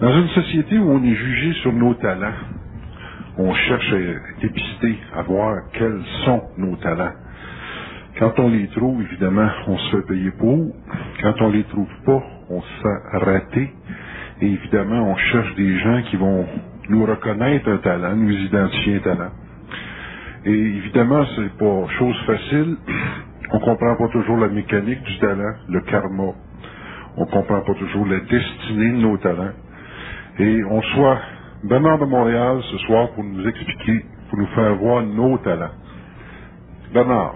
Dans une société où on est jugé sur nos talents, on cherche à dépister, à voir quels sont nos talents. Quand on les trouve, évidemment, on se fait payer pour. Quand on les trouve pas, on se sent raté. Et évidemment, on cherche des gens qui vont nous reconnaître un talent, nous identifier un talent. Et évidemment, c'est pas chose facile. On comprend pas toujours la mécanique du talent, le karma. On comprend pas toujours la destinée de nos talents. Et on soit Bernard de Montréal ce soir pour nous expliquer, pour nous faire voir nos talents. Bernard.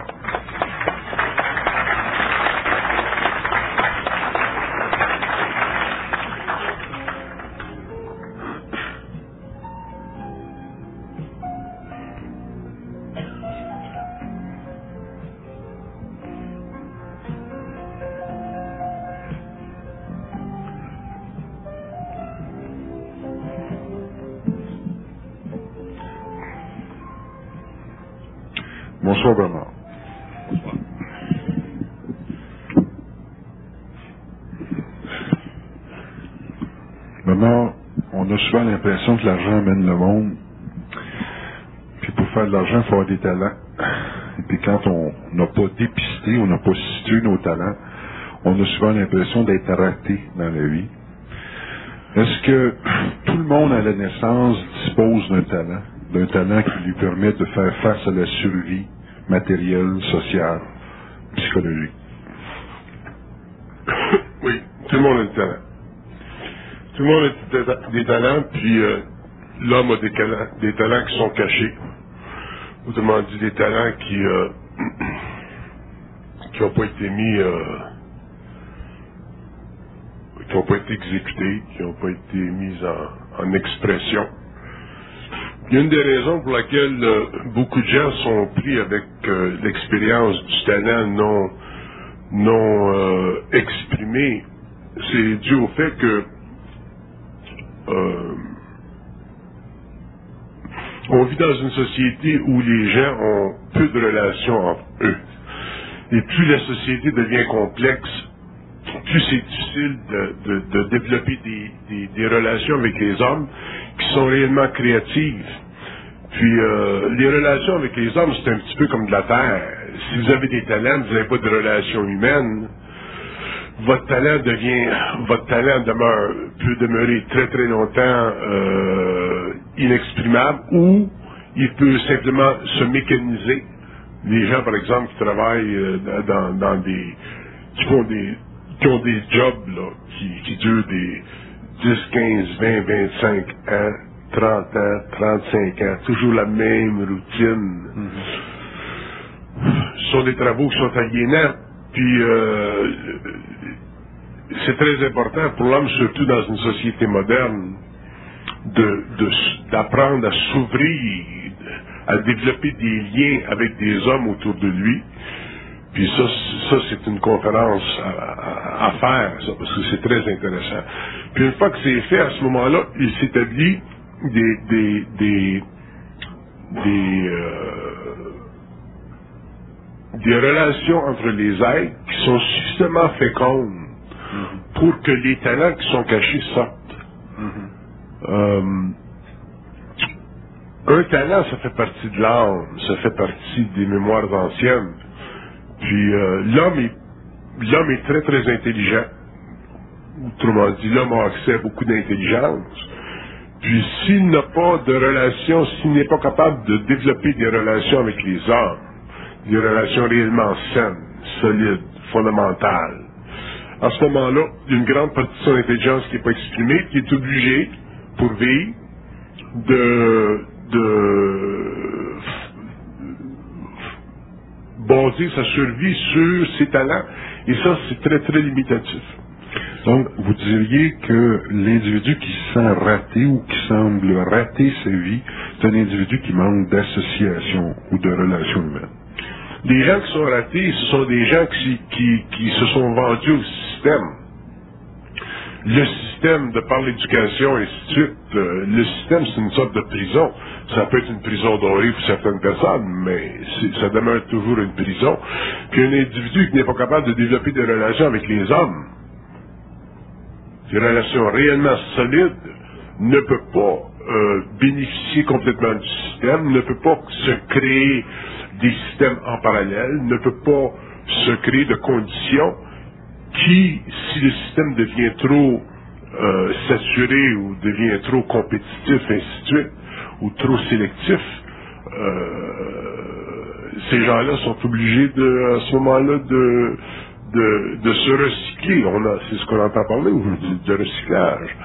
Bonsoir Bernard. Bonsoir. Bernard, on a souvent l'impression que l'argent mène le monde. Puis pour faire de l'argent, il faut avoir des talents. Et puis quand on n'a pas dépisté, on n'a pas situé nos talents, on a souvent l'impression d'être raté dans la vie. Est-ce que tout le monde à la naissance dispose d'un talent qui lui permet de faire face à la survie matérielle, sociale, psychologique? Oui, tout le monde a des talents. Tout le monde a des talents, puis l'homme a des talents qui sont cachés. Autrement dit, des talents qui n'ont pas été mis, qui n'ont pas été exécutés, qui n'ont pas été mis en expression. Il y a une des raisons pour laquelle beaucoup de gens sont pris avec l'expérience du talent non exprimé, c'est dû au fait que on vit dans une société où les gens ont peu de relations entre eux. Et plus la société devient complexe, plus c'est difficile de développer des relations avec les hommes qui sont réellement créatives. Puis les relations avec les hommes, c'est un petit peu comme de la terre. Si vous avez des talents, vous n'avez pas de relations humaines, votre talent peut demeurer très très longtemps inexprimable, ou il peut simplement se mécaniser. Les gens, par exemple, qui travaillent qui ont des jobs là, qui durent des 10, 15, 20, 25 ans, 30 ans, 35 ans, toujours la même routine. Ce sont des travaux qui sont aliénants, puis c'est très important pour l'homme, surtout dans une société moderne, d'apprendre à s'ouvrir, à développer des liens avec des hommes autour de lui. Puis ça c'est une conférence à faire, ça, parce que c'est très intéressant. Puis une fois que c'est fait, à ce moment-là, il s'établit des relations entre les êtres qui sont suffisamment fécondes pour que les talents qui sont cachés sortent. Un talent, ça fait partie de l'âme, ça fait partie des mémoires anciennes. Puis l'homme est très très intelligent. Autrement dit, l'homme a accès à beaucoup d'intelligence. Puis s'il n'a pas de relations, s'il n'est pas capable de développer des relations avec les hommes, des relations réellement saines, solides, fondamentales, à ce moment-là, il y a une grande partie de son intelligence qui n'est pas exprimée, qui est obligée, pour vivre, de baser sa survie sur ses talents. Et ça, c'est très, très limitatif. Donc, vous diriez que l'individu qui se sent raté ou qui semble rater sa vie, c'est un individu qui manque d'association ou de relations humaines. Les gens qui sont ratés, ce sont des gens qui se sont vendus au système. Le système, de par l'éducation, et ainsi de suite, le système, c'est une sorte de prison. Ça peut être une prison dorée pour certaines personnes, mais ça demeure toujours une prison. Puis un individu qui n'est pas capable de développer des relations avec les hommes, des relations réellement solides, ne peut pas bénéficier complètement du système, ne peut pas se créer des systèmes en parallèle, ne peut pas se créer de conditions qui, si le système devient trop saturé ou devient trop compétitif, ainsi de suite, ou trop sélectif, ces gens-là sont obligés à ce moment-là de se recycler. C'est ce qu'on entend parler aujourd'hui, de recyclage.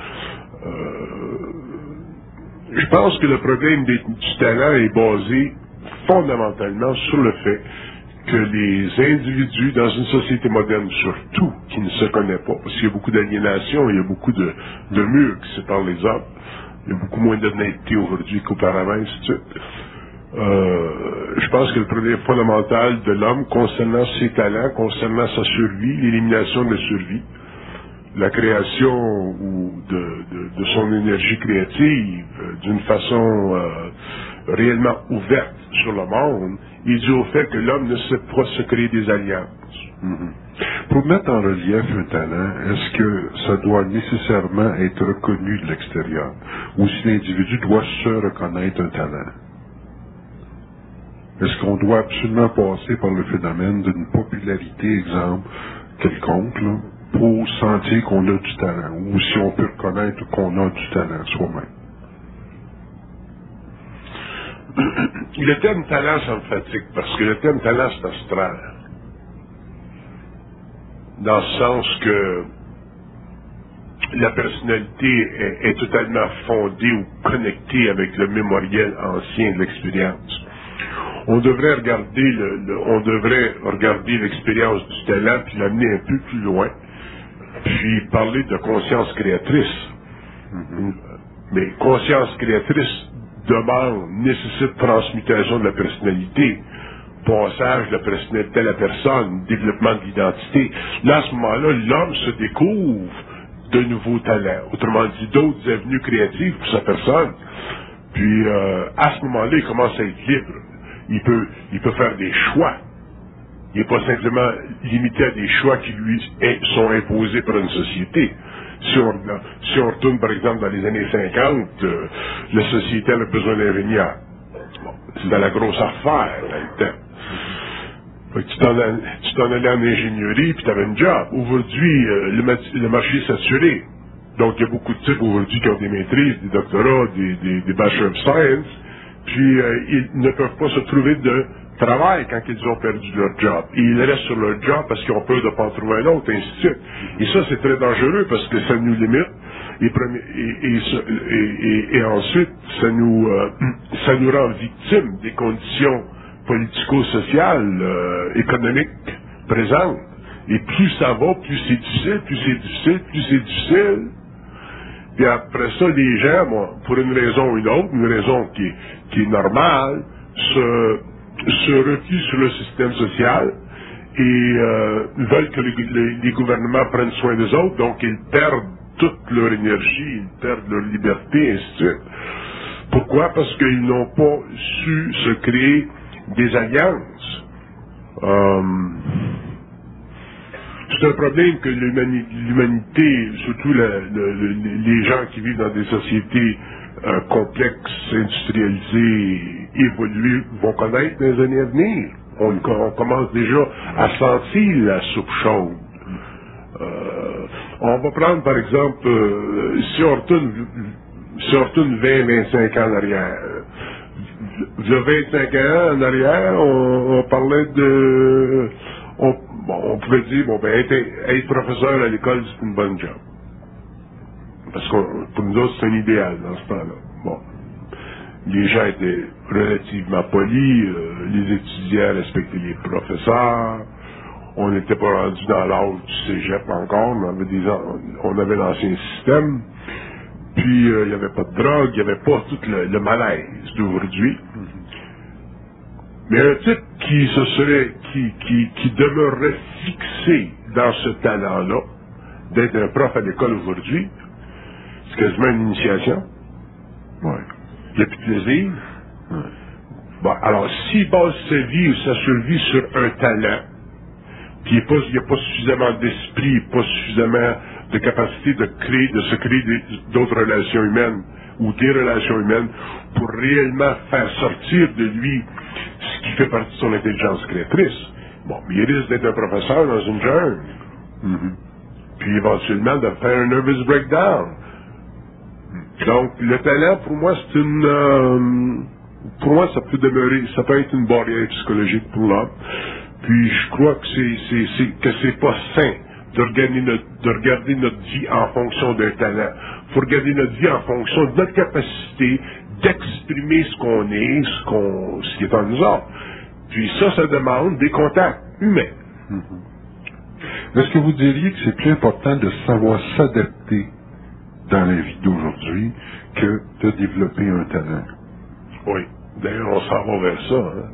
Je pense que le problème du talent est basé fondamentalement sur le fait que les individus dans une société moderne, surtout, qui ne se connaît pas, parce qu'il y a beaucoup d'aliénation, il y a beaucoup de murs qui séparent les hommes, il y a beaucoup moins d'honnêteté aujourd'hui qu'auparavant, ainsi de suite. Je pense que le problème fondamental de l'homme concernant ses talents, concernant sa survie, l'élimination de la survie, la création ou de son énergie créative d'une façon réellement ouverte sur le monde, est dû au fait que l'homme ne sait pas se créer des alliances. Pour mettre en relief un talent, est-ce que ça doit nécessairement être reconnu de l'extérieur, ou si l'individu doit se reconnaître un talent? Est-ce qu'on doit absolument passer par le phénomène d'une popularité, exemple, quelconque, là, pour sentir qu'on a du talent, ou si on peut reconnaître qu'on a du talent soi-même? Le terme talent, ça me fatigue, parce que le terme talent, c'est astral. Dans le sens que la personnalité est totalement fondée ou connectée avec le mémoriel ancien de l'expérience. On devrait regarder l'expérience du talent puis l'amener un peu plus loin, puis parler de conscience créatrice. Mais conscience créatrice nécessite transmutation de la personnalité, passage de la personnalité à la personne, développement de l'identité. Là, à ce moment-là, l'homme se découvre de nouveaux talents, autrement dit, d'autres avenues créatives pour sa personne. Puis, à ce moment-là, il commence à être libre. Il peut faire des choix. Il n'est pas simplement limité à des choix qui lui sont imposés par une société. Si on retourne, par exemple, dans les années 50, la société avait besoin d'ingénieurs. Bon, c'était la grosse affaire, dans le temps. Tu t'en allais en ingénierie, puis tu avais un job. Aujourd'hui, le marché est saturé. Donc, il y a beaucoup de types aujourd'hui qui ont des maîtrises, des doctorats, des bachelors of science, puis ils ne peuvent pas se trouver de travail quand ils ont perdu leur job. Et ils restent sur leur job parce qu'ils ont peur de ne pas en trouver un autre, ainsi de suite. Et ça, c'est très dangereux parce que ça nous limite. Et ensuite, ça nous rend victimes des conditions politico-sociales, économiques présentes. Et plus ça va, plus c'est difficile, plus c'est difficile, plus c'est difficile. Puis après ça, les gens, pour une raison ou une autre, une raison qui est normale, se refient sur le système social et veulent que les gouvernements prennent soin des autres, donc ils perdent toute leur énergie, ils perdent leur liberté, ainsi de suite. Pourquoi? Parce qu'ils n'ont pas su se créer des alliances. C'est un problème que l'humanité, surtout les gens qui vivent dans des sociétés complexes, industrialisées, évoluées, vont connaître dans les années à venir. On commence déjà à sentir la soupe chaude. On va prendre par exemple, si on retourne 20-25 ans en arrière. Il y a 25 ans en arrière, on parlait de... On pouvait dire, être professeur à l'école, c'est une bonne job. Parce que pour nous autres, c'est un idéal dans ce temps-là. Bon. Les gens étaient relativement polis, les étudiants respectaient les professeurs, on n'était pas rendu dans l'âge du cégep encore, on avait l'ancien système, puis il n'y avait pas de drogue, il n'y avait pas tout le malaise d'aujourd'hui. Mais un type qui demeurerait fixé dans ce talent-là, d'être un prof à l'école aujourd'hui, c'est quasiment une initiation. Ouais. Il n'y a plus de plaisir. Bon, alors, s'il base sa vie ou sa survie sur un talent, puis il n'y a pas suffisamment d'esprit, pas suffisamment de capacité de se créer d'autres relations humaines ou des relations humaines pour réellement faire sortir de lui ce qui fait partie de son intelligence créatrice. Bon, mais il risque d'être un professeur dans une jungle. Puis éventuellement de faire un nervous breakdown. Donc, le talent, pour moi, c'est une... pour moi, ça peut demeurer, ça peut être une barrière psychologique pour l'homme. Puis je crois que c'est pas sain de regarder notre vie en fonction d'un talent. Il faut regarder notre vie en fonction de notre capacité d'exprimer ce qu'on est, ce qui est en nous autres. Puis ça demande des contacts humains. Est-ce que vous diriez que c'est plus important de savoir s'adapter dans la vie d'aujourd'hui que de développer un talent? Oui. D'ailleurs, on s'en va vers ça. Hein?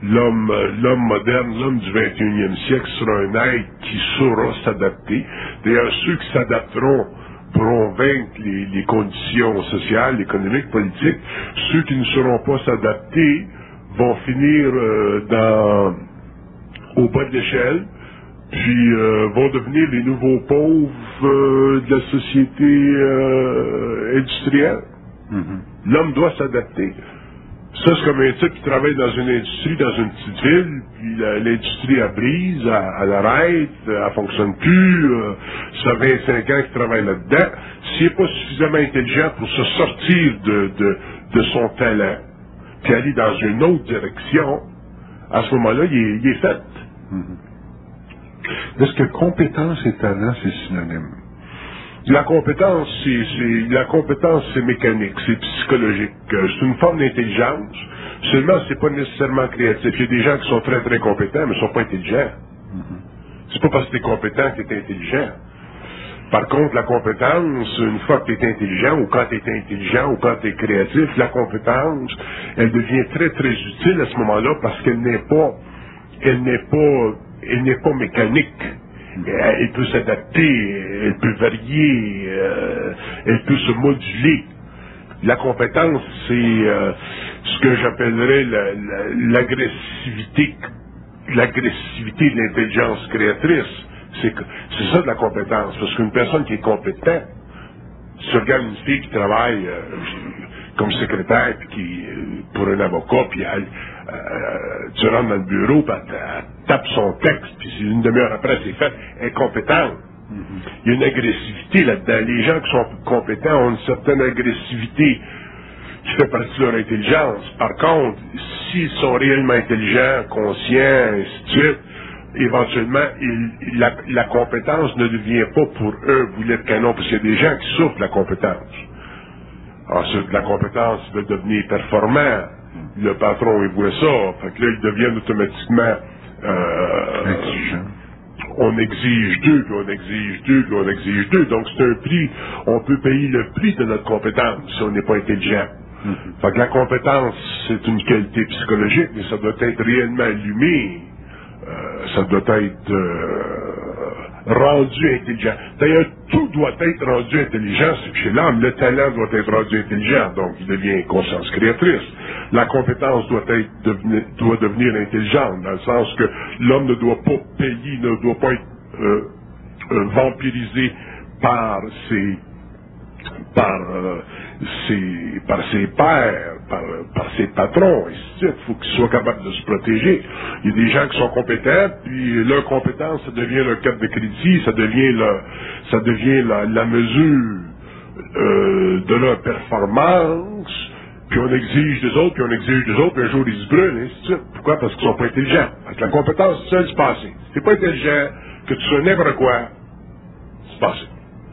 L'homme moderne, l'homme du 21e siècle sera un être qui saura s'adapter. D'ailleurs, ceux qui s'adapteront pourront vaincre les conditions sociales, économiques, politiques. Ceux qui ne sauront pas s'adapter vont finir au bas de l'échelle, puis vont devenir les nouveaux pauvres de la société industrielle. L'homme doit s'adapter. Ça, c'est comme un type qui travaille dans une industrie, dans une petite ville, puis l'industrie elle brise, elle arrête, elle fonctionne plus, ça fait 25 ans qu'il travaille là-dedans. S'il n'est pas suffisamment intelligent pour se sortir de son talent, puis aller dans une autre direction, à ce moment-là, il est fait. Est-ce que compétence et talent, c'est synonyme? La compétence, c'est mécanique, c'est psychologique. C'est une forme d'intelligence. Seulement, c'est pas nécessairement créatif. Il y a des gens qui sont très, très compétents, mais ne sont pas intelligents. C'est pas parce que tu es compétent que tu es intelligent. Par contre, la compétence, une fois que tu es intelligent, ou quand tu es intelligent, ou quand tu es créatif, la compétence, elle devient très, très utile à ce moment-là parce qu'elle n'est pas mécanique. Elle peut s'adapter, elle peut varier, elle peut se moduler. La compétence, c'est ce que j'appellerais l'agressivité de l'intelligence créatrice. C'est ça de la compétence, parce qu'une personne qui est compétente, si tu regardes une fille qui travaille comme secrétaire, puis pour un avocat, puis tu rentres dans le bureau, puis elle tape son texte, puis une demi-heure après, c'est fait, elle est compétente. Il y a une agressivité là-dedans. Les gens qui sont compétents ont une certaine agressivité qui fait partie de leur intelligence. Par contre, s'ils sont réellement intelligents, conscients, ainsi de suite, éventuellement, la compétence ne devient pas pour eux boulet de canon, parce qu'il y a des gens qui souffrent de la compétence. Ensuite, la compétence veut devenir performant. Le patron, il voit ça. Fait que là, ils deviennent automatiquement exigeants. On exige d'eux, puis on exige d'eux, puis on exige d'eux. Donc, c'est un prix. On peut payer le prix de notre compétence si on n'est pas intelligent. Fait que la compétence, c'est une qualité psychologique, mais ça doit être réellement allumé. Ça doit être rendu intelligent. D'ailleurs, tout doit être rendu intelligent. Chez l'homme, le talent doit être rendu intelligent, donc il devient conscience créatrice. La compétence doit devenir intelligente, dans le sens que l'homme ne doit pas payer, ne doit pas être vampirisé par ses pairs, par ses patrons, et ainsi de suite. Il faut qu'ils soient capables de se protéger. Il y a des gens qui sont compétents, puis leur compétence, ça devient leur carte de crédit, ça devient la mesure de leur performance, puis on exige des autres, puis on exige des autres, puis un jour ils se brûlent, et ainsi de suite. Pourquoi? Parce qu'ils sont pas intelligents. Parce que la compétence seule, c'est passé. Si t'es pas intelligent, que tu sois n'importe quoi, c'est passé.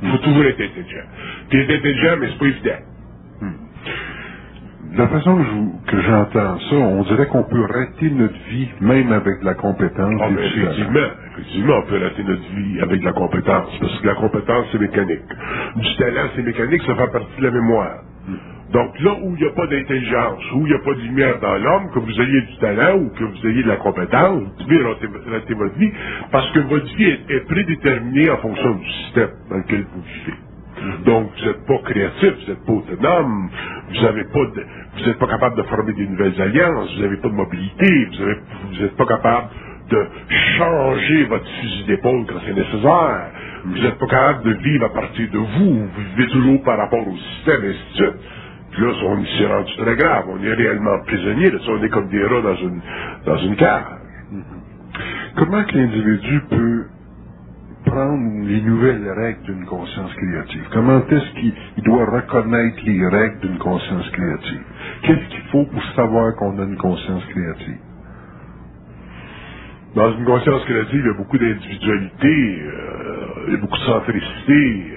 Il faut toujours être intelligent. Tu es intelligent, mais c'est pas évident. De la façon que j'entends ça, on dirait qu'on peut rater notre vie même avec de la compétence. Effectivement, on peut rater notre vie avec de la compétence, parce que la compétence, c'est mécanique. Du talent, c'est mécanique, ça fait partie de la mémoire. Donc là où il n'y a pas d'intelligence, où il n'y a pas de lumière dans l'homme, que vous ayez du talent ou que vous ayez de la compétence, vous devez rater votre vie, parce que votre vie est prédéterminée en fonction du système dans lequel vous vivez. Donc, vous n'êtes pas créatif, vous n'êtes pas autonome, vous n'êtes pas capable de former des nouvelles alliances, vous n'avez pas de mobilité, vous n'êtes pas capable de changer votre fusil d'épaule quand c'est nécessaire. Vous n'êtes pas capable de vivre à partir de vous. Vous vivez toujours par rapport au système, et ainsi de suite. Puis là, on s'est rendu très grave. On est réellement prisonnier. Là, on est comme des rats dans une cage. Comment que l'individu peut prendre les nouvelles règles d'une conscience créative? Comment est-ce qu'il doit reconnaître les règles d'une conscience créative? Qu'est-ce qu'il faut pour savoir qu'on a une conscience créative? Dans une conscience créative, il y a beaucoup d'individualité, il y a beaucoup de centricité.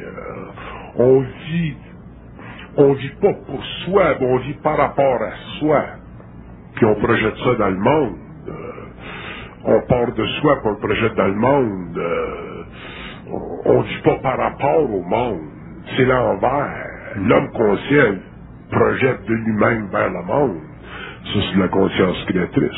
On vit pas pour soi, mais on vit par rapport à soi. Puis on projette ça dans le monde. On part de soi, puis on le projette dans le monde. On vit pas par rapport au monde. C'est l'envers. L'homme conscient projette de lui-même vers le monde. Ça, c'est de la conscience créatrice.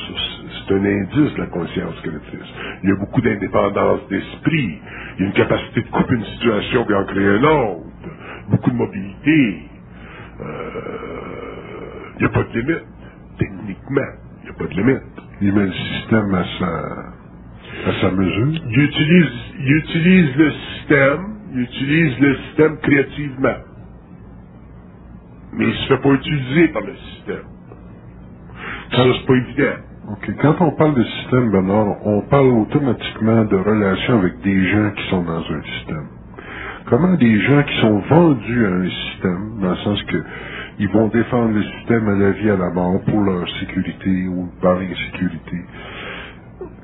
C'est un indice de la conscience créatrice. Il y a beaucoup d'indépendance d'esprit. Il y a une capacité de couper une situation et en créer une autre. Beaucoup de mobilité. Il n'y a pas de limite. Techniquement, il n'y a pas de limite. Il met le système à sa mesure. Il utilise le système créativement. Mais il ne se fait pas utiliser par le système. Ça, c'est pas évident. OK. Quand on parle de système, Bernard, on parle automatiquement de relations avec des gens qui sont dans un système. Comment des gens qui sont vendus à un système, dans le sens que ils vont défendre le système à la vie, à la mort, pour leur sécurité ou par insécurité,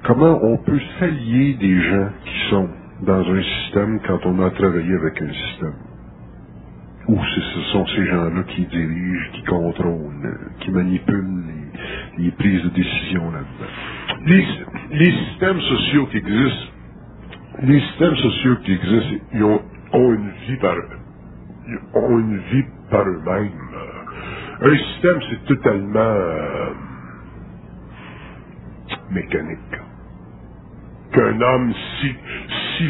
comment on peut s'allier des gens qui sont dans un système quand on a travaillé avec un système? Ou ce sont ces gens-là qui dirigent, qui contrôlent, qui manipulent les prises de décision là-dedans? Les systèmes sociaux qui existent, ils ont une vie par eux-mêmes. Un système, c'est totalement mécanique. Qu'un homme, si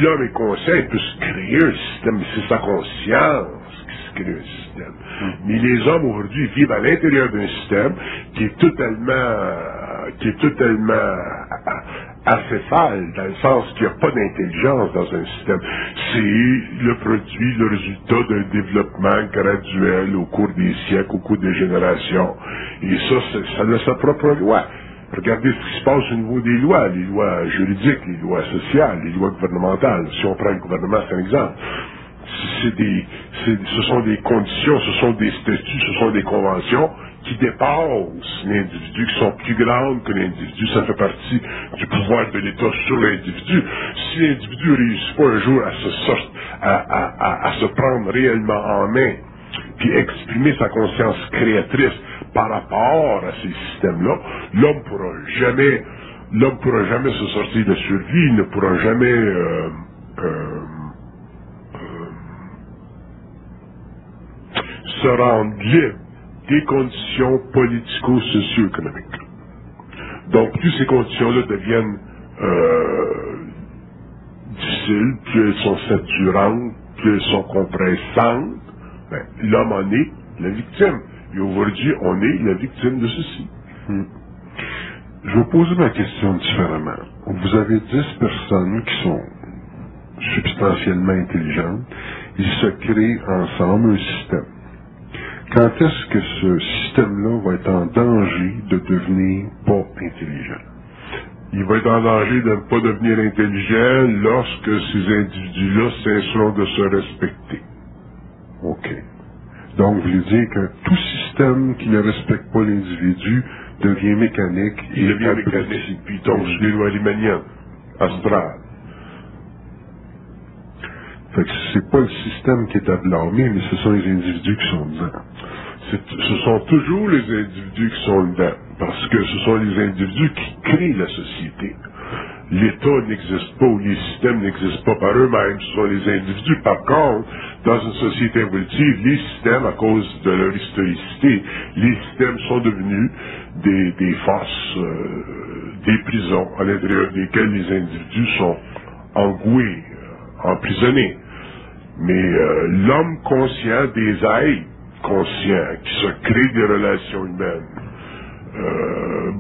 l'homme est conscient, il peut se créer un système, mais c'est sa conscience qui se crée un système. Mais les hommes aujourd'hui vivent à l'intérieur d'un système qui est totalement acéphale, dans le sens qu'il n'y a pas d'intelligence dans un système. C'est le produit, le résultat d'un développement graduel au cours des siècles, au cours des générations. Et ça a sa propre loi. Regardez ce qui se passe au niveau des lois, les lois juridiques, les lois sociales, les lois gouvernementales. Si on prend le gouvernement, c'est un exemple. Ce sont des conditions, ce sont des statuts, ce sont des conventions qui dépassent l'individu, qui sont plus grandes que l'individu. Ça fait partie du pouvoir de l'État sur l'individu. Si l'individu ne réussit pas un jour à se prendre réellement en main, puis exprimer sa conscience créatrice par rapport à ces systèmes-là, l'homme pourra jamais se sortir de survie, il ne pourra jamais se rendre libre des conditions politico-socio-économiques. Donc, plus ces conditions-là deviennent difficiles, plus elles sont saturantes, plus elles sont compressantes, l'homme en est la victime. Et aujourd'hui, on est la victime de ceci. Je vais poser ma question différemment. Vous avez 10 personnes qui sont substantiellement intelligentes. Ils se créent ensemble un système. Quand est-ce que ce système-là va être en danger de devenir pas intelligent? Il va être en danger de ne pas devenir intelligent lorsque ces individus-là cesseront de se respecter. OK. Donc, vous voulez dire que tout système qui ne respecte pas l'individu devient mécanique. Il devient mécanique, puis il tombe sur les lois riemanniennes, astrales. Fait que c'est pas le système qui est à blâmer, mais ce sont les individus qui sont dedans. Ce sont toujours les individus qui sont dedans, parce que ce sont les individus qui créent la société. L'État n'existe pas ou les systèmes n'existent pas par eux-mêmes, ce sont les individus. Par contre, dans une société évolutive, les systèmes, à cause de leur historicité, les systèmes sont devenus des forces, des prisons à l'intérieur desquelles les individus sont engoués, emprisonnés. Mais l'homme conscient, des êtres conscients qui se créent des relations humaines,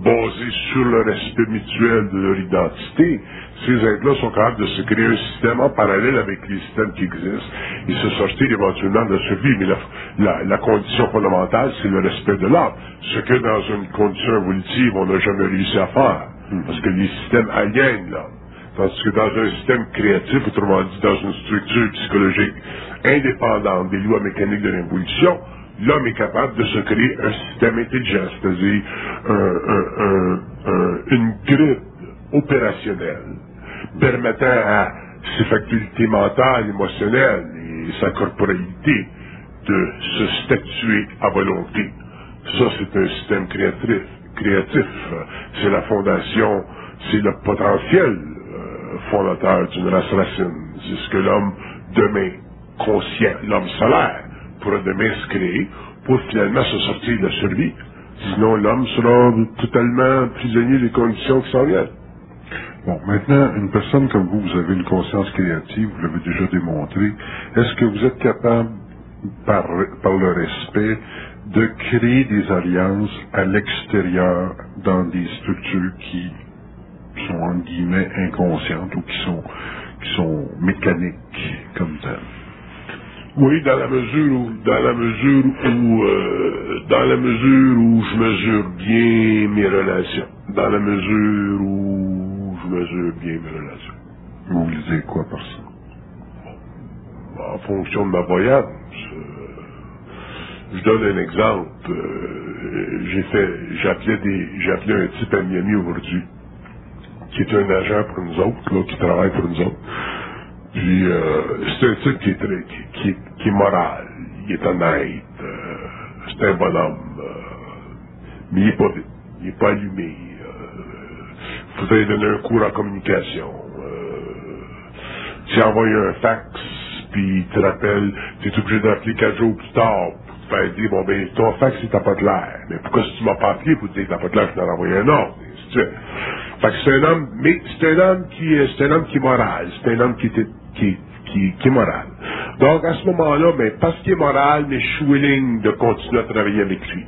basé sur le respect mutuel de leur identité, ces êtres-là sont capables de se créer un système en parallèle avec les systèmes qui existent et se sortir éventuellement de la survie. Mais la condition fondamentale, c'est le respect de l'autre. Ce que dans une condition évolutive, on n'a jamais réussi à faire. Parce que les systèmes aliènent là. Tandis que dans un système créatif, autrement dit dans une structure psychologique indépendante des lois mécaniques de l'évolution, l'homme est capable de se créer un système intelligent, c'est-à-dire une grille opérationnelle permettant à ses facultés mentales, émotionnelles et sa corporalité de se statuer à volonté. Ça, c'est un système créatif. C'est la fondation, c'est le potentiel fondateur d'une race racine. C'est ce que l'homme demain conscient, l'homme solaire, pourra demain se créer pour finalement se sortir de la survie. Sinon, l'homme sera totalement prisonnier des conditions qui s'en viennent. Bon, maintenant, une personne comme vous avez une conscience créative, vous l'avez déjà démontré. Est-ce que vous êtes capable, par le respect, de créer des alliances à l'extérieur dans des structures qui sont, entre guillemets, inconscientes ou qui sont mécaniques comme telles? Oui, dans la mesure où je mesure bien mes relations. Dans la mesure où je mesure bien mes relations. Vous lisez quoi par ça? En fonction de ma voyance. Je donne un exemple. J'ai appelé un type à Miami aujourd'hui, qui est un agent pour nous autres, là, qui travaille pour nous autres. Puis c'est un type qui est moral, il est honnête, c'est un bonhomme, mais il est pas vite, il est pas allumé. Faudrait lui donner un cours en communication. Tu envoies un fax, puis il te rappelle, tu es obligé d'appeler 4 jours plus tard pour te faire dire, bon ben ton fax il t'a pas de l'air. Mais pourquoi si tu m'as pas appelé pour te dire que t'as pas de l'air, je t'en ai envoyé un autre. Fait que c'est un homme, mais c'est un homme qui est moral, c'est un homme qui est moral. Donc, à ce moment-là, ben, parce qu'il est moral, mais je suis willing de continuer à travailler avec lui.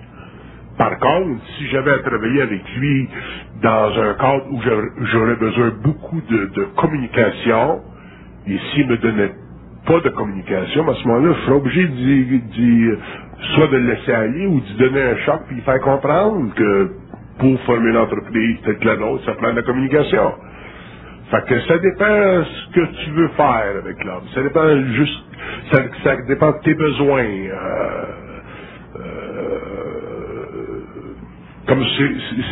Par contre, si j'avais à travailler avec lui dans un cadre où j'aurais besoin beaucoup de communication, et s'il me donnait pas de communication, à ce moment-là, je serais obligé soit de le laisser aller ou d'y donner un choc puis lui faire comprendre que pour former une entreprise telle que la nôtre, ça prend de la communication. Fait que ça dépend ce que tu veux faire avec l'homme. Ça dépend juste, ça dépend de tes besoins. Comme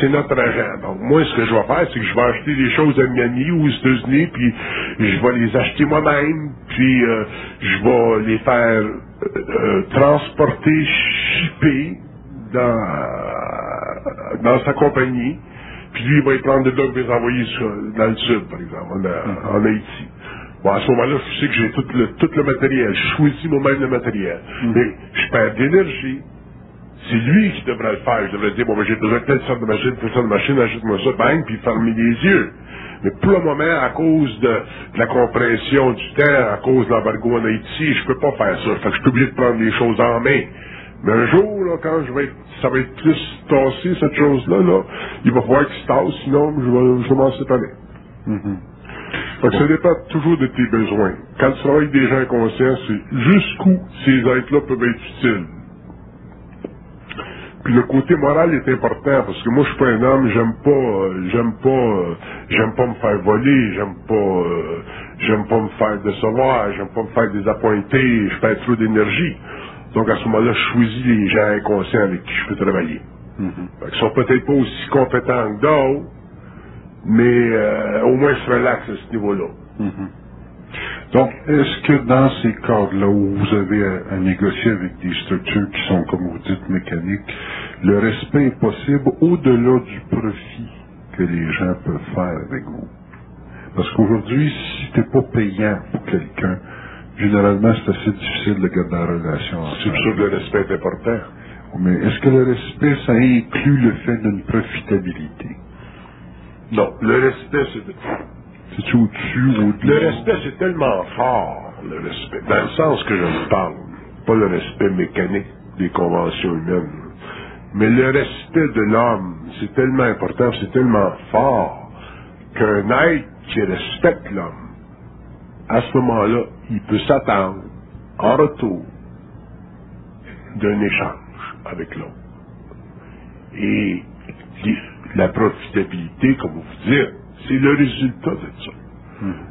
c'est notre agent. Donc, moi, ce que je vais faire, c'est que je vais acheter des choses à Miami ou aux États-Unis, puis je vais les acheter moi-même, puis je vais les faire transporter, shipper dans sa compagnie, puis lui, il va y prendre de là que les envoyer dans le sud, par exemple, en Haïti. Bon, à ce moment-là, je sais que j'ai tout le matériel. Je choisis moi-même le matériel. Mais je perds de l'énergie. C'est lui qui devrait le faire. Je devrais dire, bon, ben, j'ai besoin de telle sorte de machine, achète-moi ça, bang, puis fermer les yeux. Mais pour le moment, à cause de la compression du temps, à cause de l'embargo en Haïti, je peux pas faire ça. Fait que je suis obligé de prendre les choses en main. Mais un jour, là, quand ça va être plus tassé, cette chose-là, là, il va falloir qu'il se tasse, sinon, je vais m'en séparer. Fait que ça dépend toujours de tes besoins. Quand tu travailles avec des gens inconscients, c'est jusqu'où ces êtres-là peuvent être utiles. Puis le côté moral est important, parce que moi, je suis pas un homme, j'aime pas me faire voler, j'aime pas me faire décevoir, j'aime pas me faire désappointer, je perds trop d'énergie. Donc, à ce moment-là, je choisis les gens inconscients avec qui je peux travailler. Fait qu'ils sont peut-être pas aussi compétents que d'autres, mais au moins, je relaxe à ce niveau-là. Donc, est-ce que dans ces cadres-là où vous avez à négocier avec des structures qui sont, comme vous dites, mécaniques, le respect est possible au-delà du profit que les gens peuvent faire avec vous? Parce qu'aujourd'hui, si tu n'es pas payant pour quelqu'un, généralement, c'est assez difficile de garder la relation ensemble. C'est sûr que le respect est important. Mais est-ce que le respect, ça inclut le fait d'une profitabilité? Non, le respect, C'est-tu au-dessus ou au-delà? Le respect, c'est tellement fort, le respect. Dans le sens que je me parle. Pas le respect mécanique des conventions humaines. Mais le respect de l'homme, c'est tellement important, c'est tellement fort, qu'un être qui respecte l'homme, à ce moment-là, il peut s'attendre, en retour, d'un échange avec l'autre. Et la profitabilité, comme vous dites, c'est le résultat de ça.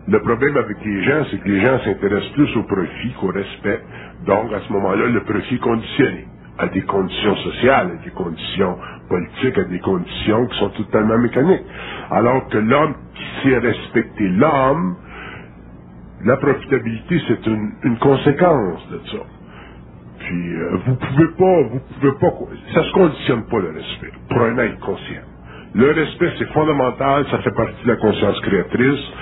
Le problème avec les gens, c'est que les gens s'intéressent plus au profit qu'au respect. Donc, à ce moment-là, le profit est conditionné à des conditions sociales, à des conditions politiques, à des conditions qui sont totalement mécaniques. Alors que l'homme qui sait respecter l'homme, la profitabilité, c'est une conséquence de ça. Puis, vous pouvez pas, ça se conditionne pas le respect, pour un être conscient. Le respect, c'est fondamental, ça fait partie de la conscience créatrice,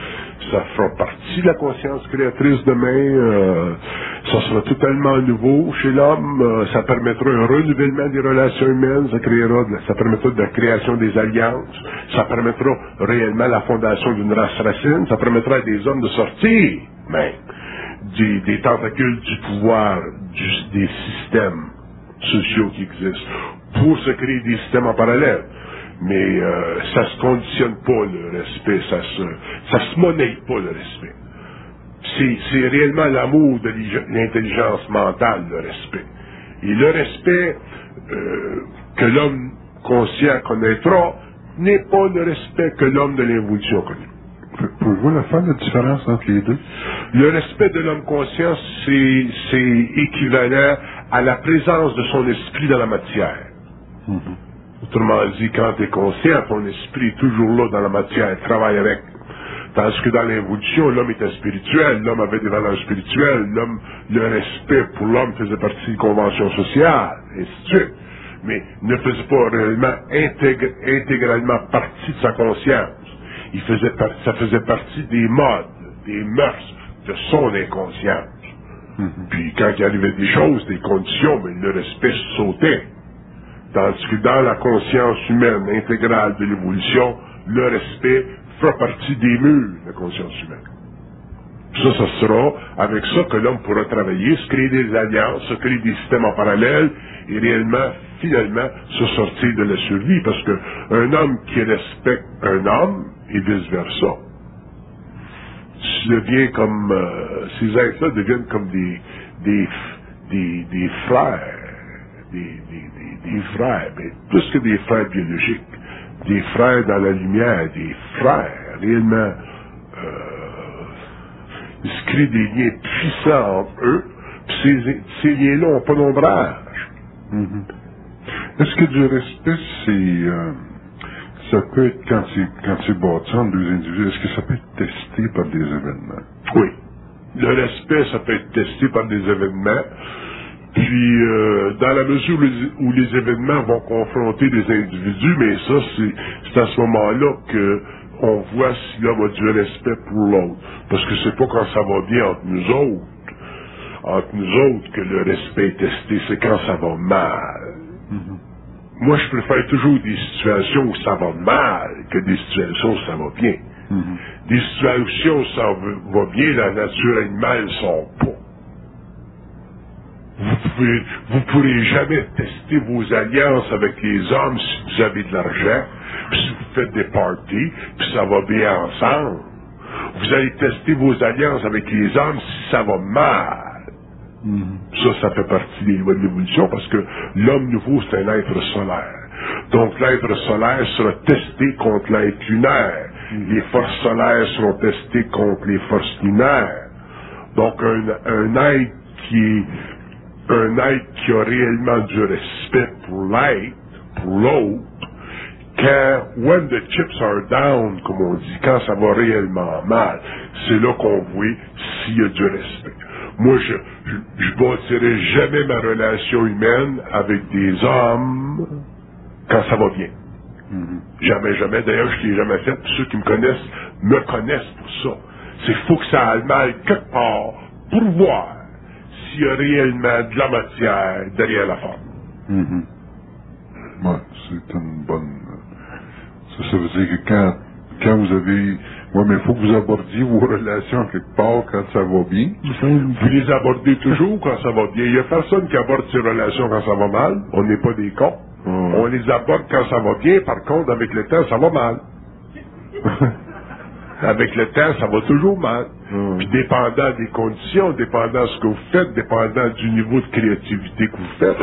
ça fera partie de la conscience créatrice demain, ça sera totalement nouveau chez l'homme, ça permettra un renouvellement des relations humaines, ça permettra de la création des alliances, ça permettra réellement la fondation d'une race racine, ça permettra à des hommes de sortir, même, des tentacules du pouvoir, des systèmes sociaux qui existent, pour se créer des systèmes en parallèle. Mais ça se conditionne pas le respect, ça se monnaie pas le respect. C'est réellement l'amour de l'intelligence mentale, le respect. Et le respect que l'homme conscient connaîtra n'est pas le respect que l'homme de l'évolution connaît. Pouvez-vous la faire la différence entre les deux? Le respect de l'homme conscient, c'est équivalent à la présence de son esprit dans la matière. Autrement dit, quand tu es conscient, ton esprit est toujours là dans la matière, travaille avec. Tandis que dans l'évolution, l'homme était spirituel, l'homme avait des valeurs spirituelles, le respect pour l'homme faisait partie des conventions sociales, et ainsi de suite. Mais ne faisait pas réellement intégralement partie de sa conscience. Ça faisait partie des modes, des mœurs de son inconscience. Puis quand il arrivait des choses, des conditions, mais le respect sautait. Tandis que dans la conscience humaine intégrale de l'évolution, le respect fera partie des murs de la conscience humaine. Ça sera avec ça que l'homme pourra travailler, se créer des alliances, se créer des systèmes en parallèle, et réellement, finalement, se sortir de la survie, parce qu'un homme qui respecte un homme, et vice-versa, devient comme, ces êtres-là deviennent comme des frères, des frères, mais plus que des frères biologiques, des frères dans la lumière, des frères, réellement, ils se créent des liens puissants entre eux, puis ces liens-là n'ont pas d'ombrage. Est-ce que du respect, ça peut être, quand c'est bâti entre deux individus, est-ce que ça peut être testé par des événements? Oui. Le respect, ça peut être testé par des événements. Puis, dans la mesure où les événements vont confronter des individus, mais ça, c'est à ce moment-là qu'on voit si l'homme a du respect pour l'autre. Parce que c'est pas quand ça va bien entre nous autres que le respect est testé, c'est quand ça va mal. Moi, je préfère toujours des situations où ça va mal que des situations où ça va bien. Des situations où ça va bien, la nature animale ne sort pas. Vous pourrez jamais tester vos alliances avec les hommes si vous avez de l'argent, puis si vous faites des parties, puis ça va bien ensemble. Vous allez tester vos alliances avec les hommes si ça va mal. Ça fait partie des lois de l'évolution, parce que l'homme nouveau, c'est un être solaire. Donc l'être solaire sera testé contre l'être lunaire. Les forces solaires seront testées contre les forces lunaires. Donc un être qui a réellement du respect pour l'autre, when the chips are down, comme on dit, quand ça va réellement mal, c'est là qu'on voit s'il y a du respect. Moi, je bâtirai jamais ma relation humaine avec des hommes quand ça va bien. Jamais, jamais. D'ailleurs, je ne l'ai jamais fait. Puis ceux qui me connaissent pour ça. C'est faut que ça aille mal quelque part pour voir s'il y a réellement de la matière derrière la forme. Ouais, c'est une bonne... Ça veut dire que quand vous avez... Ouais, mais il faut que vous abordiez vos relations quelque part quand ça va bien. Vous les abordez toujours quand ça va bien. Il n'y a personne qui aborde ses relations quand ça va mal. On n'est pas des cons. On les aborde quand ça va bien, par contre, avec le temps, ça va mal. Avec le temps, ça va toujours mal. Puis dépendant des conditions, dépendant de ce que vous faites, dépendant du niveau de créativité que vous faites,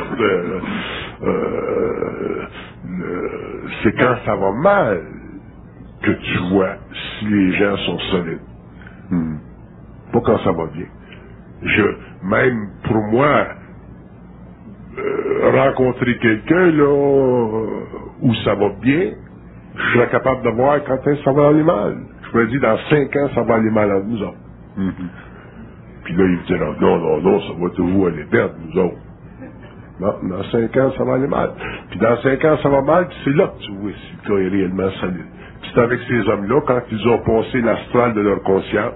c'est quand ça va mal que tu vois si les gens sont solides. Pas quand ça va bien. Même pour moi, rencontrer quelqu'un là où ça va bien, je serais capable de voir quand est-ce que ça va aller mal. Je me dis, dans 5 ans, ça va aller mal à nous autres. Puis là, il me dira, non, ça va toujours aller perdre, nous autres. Non, dans 5 ans, ça va aller mal. Puis dans 5 ans, ça va mal, puis c'est là que tu vois si le cas est réellement solide. Puis c'est avec ces hommes-là, quand ils ont passé l'astral de leur conscience,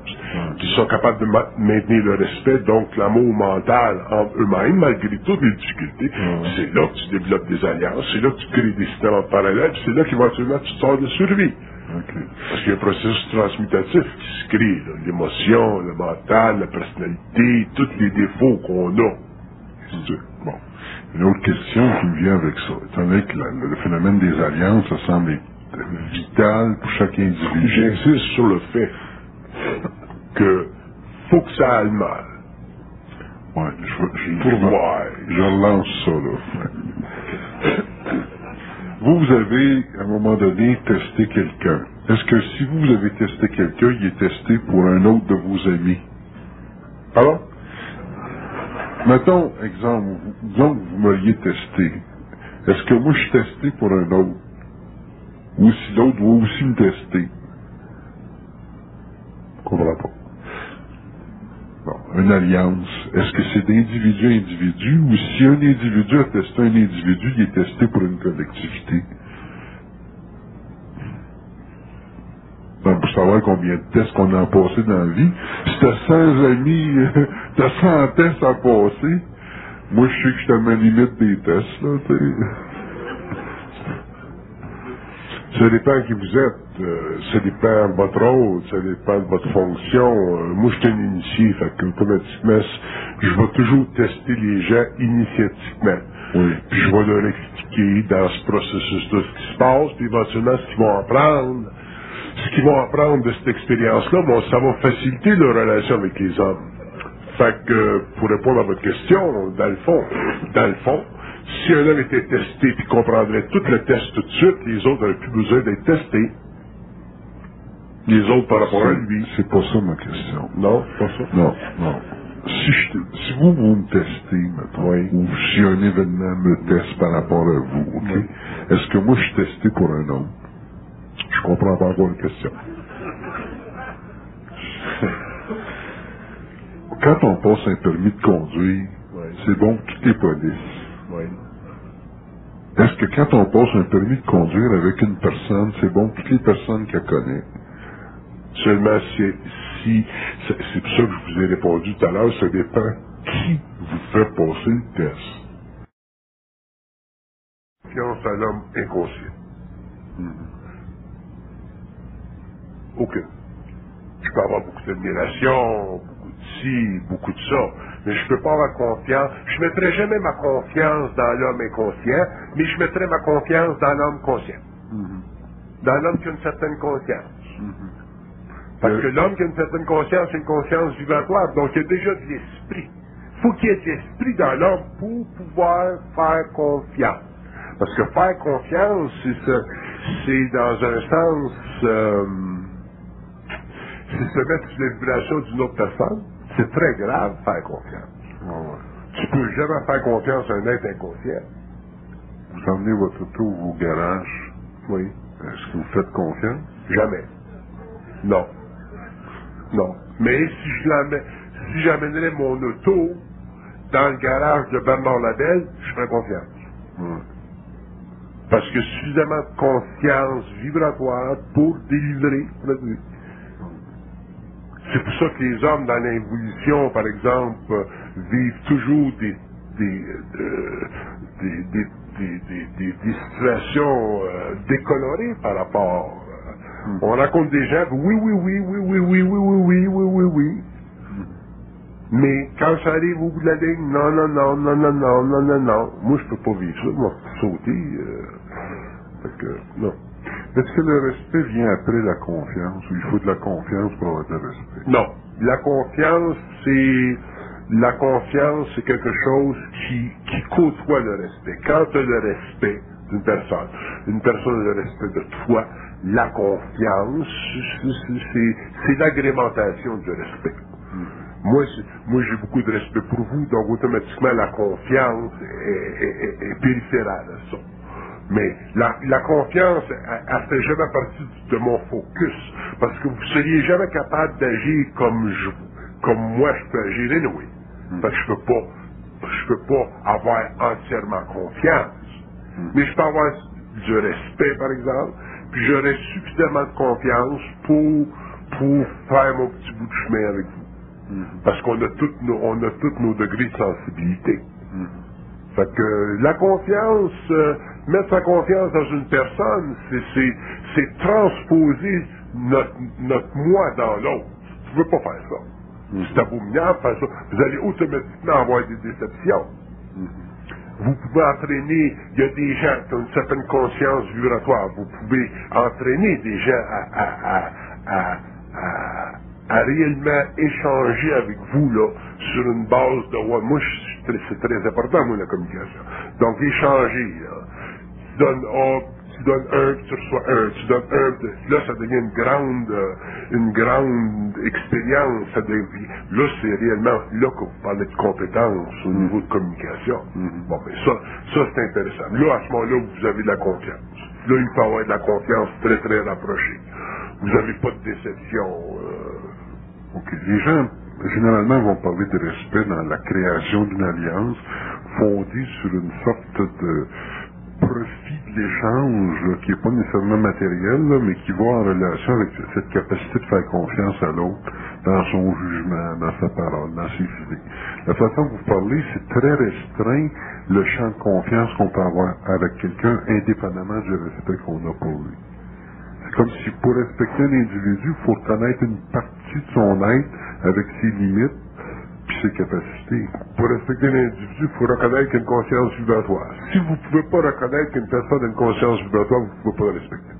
qu'ils sont capables de maintenir le respect, donc l'amour mental entre eux-mêmes, malgré toutes les difficultés, c'est là que tu développes des alliances, c'est là que tu crées des systèmes parallèles, puis c'est là qu'éventuellement tu sors de survie. Parce qu'il y a un processus transmutatif qui se crée, l'émotion, le mental, la personnalité, tous les défauts qu'on a. Bon. Une autre question qui me vient avec ça, étant donné que le phénomène des alliances, ça semble être vital pour chaque individu. J'insiste sur le fait que faut que ça aille mal. Ouais, je relance ça, là. Vous avez, à un moment donné, testé quelqu'un. Est-ce que si vous avez testé quelqu'un, il est testé pour un autre de vos amis? Alors? Mettons, exemple, disons que vous m'auriez testé. Est-ce que moi, je suis testé pour un autre? Ou si l'autre doit aussi me tester? Je comprends pas. Bon, une alliance. Est-ce que c'est d'individu à individu, ou si un individu a testé un individu, il est testé pour une collectivité? Donc, pour savoir combien de tests qu'on a passé dans la vie, si t'as 100 amis, t'as 100 tests à passer, moi je sais que je suis à ma limite des tests, là, tu sais. Ça dépend qui vous êtes, ça dépend de votre rôle, ça dépend de votre fonction. Moi, je suis un initié, fait qu'automatiquement, je vais toujours tester les gens initiatiquement. Oui. Puis je vais leur expliquer dans ce processus-là ce qui se passe, puis éventuellement ce qu'ils vont apprendre. Ce qu'ils vont apprendre de cette expérience-là, bon, ça va faciliter leur relation avec les hommes. Fait que, pour répondre à votre question, dans le fond, si un homme était testé et comprendrait tout le test tout de suite, les autres n'auraient plus besoin d'être testés. Les autres par rapport à lui. C'est pas ça ma question. Non, c'est pas ça. Non. Si vous me testez, mettons, ou si un événement me teste par rapport à vous, ok? Est-ce que moi je suis testé pour un homme? Je comprends pas encore la question. Quand on passe un permis de conduire, c'est bon pour toutes les polices. Est-ce que quand on passe un permis de conduire avec une personne, c'est bon pour toutes les personnes qu'elle connaît? Seulement c'est pour ça que je vous ai répondu tout à l'heure, ça dépend qui vous fait passer le test. Confiance à l'homme inconscient. Aucune. Je peux avoir beaucoup d'admiration, beaucoup de ci, beaucoup de ça, mais je peux pas avoir confiance. Je mettrai jamais ma confiance dans l'homme inconscient, mais je mettrai ma confiance dans l'homme conscient. Dans l'homme qui a une certaine conscience. Parce que l'homme qui a une certaine conscience, c'est une conscience vibratoire, donc il y a déjà de l'esprit. Il faut qu'il y ait de l'esprit dans l'homme pour pouvoir faire confiance. Parce que faire confiance, c'est dans un sens, c'est se mettre sur la vibration d'une autre personne. C'est très grave, faire confiance. Tu peux jamais faire confiance à un être inconscient. Vous emmenez votre auto au garage. Oui. Est-ce que vous faites confiance? Jamais. Non. Mais si j'amènerais mon auto dans le garage de Bernard Labelle, je ferais confiance. Parce que suffisamment de conscience vibratoire pour délivrer le produit. C'est pour ça que les hommes dans l'évolution, par exemple, vivent toujours des situations décolorées par rapport. On rencontre des gens, oui. Mais quand ça arrive au bout de la ligne, non. Moi, je peux pas vivre ça. Moi, sauter. Fait que, non. Est-ce que le respect vient après la confiance, ou il faut de la confiance pour avoir de respect? Non. La confiance, c'est quelque chose qui côtoie le respect. Quand tu as le respect d'une personne a le respect de toi, la confiance, c'est l'agrémentation du respect. Moi, j'ai beaucoup de respect pour vous, donc automatiquement, la confiance est périphérale à ça. Mais la confiance, elle fait jamais partie de mon focus, parce que vous seriez jamais capable d'agir comme moi je peux agir anyway. Parce que je peux pas avoir entièrement confiance. Mais je peux avoir du respect, par exemple, puis j'aurai suffisamment de confiance pour faire mon petit bout de chemin avec vous. Parce qu'on a tous nos degrés de sensibilité. Fait que la confiance, mettre sa confiance dans une personne, c'est transposer notre moi dans l'autre. Tu ne veux pas faire ça. C'est abominable de faire ça. Vous allez automatiquement avoir des déceptions. Vous pouvez entraîner, il y a des gens qui ont une certaine conscience vibratoire, vous pouvez entraîner des gens à réellement échanger avec vous, là, sur une base de ouais, moi, c'est très important, moi, la communication. Donc, échanger, là. Tu donnes un, puis tu reçois un, tu donnes un, là, ça devient une grande expérience, ça devient, là, c'est réellement, là, que vous parlez de compétences au niveau de communication. Bon, ben, ça, c'est intéressant. Là, à ce moment-là, vous avez de la confiance. Là, il faut avoir de la confiance très, très rapprochée. Vous n'avez pas de déception, OK. Les gens, généralement, vont parler de respect dans la création d'une alliance fondée sur une sorte de profit de l'échange, là, qui n'est pas nécessairement matériel, là, mais qui va en relation avec cette capacité de faire confiance à l'autre dans son jugement, dans sa parole, dans ses idées. La façon que vous parlez, c'est très restreint le champ de confiance qu'on peut avoir avec quelqu'un, indépendamment du respect qu'on a pour lui. C'est comme si pour respecter un individu, il faut connaître une partie de son être avec ses limites puis ses capacités. Pour respecter l'individu, il faut reconnaître qu'il y a une conscience vibratoire. Si vous ne pouvez pas reconnaître qu'une personne a une conscience vibratoire, vous ne pouvez pas la respecter.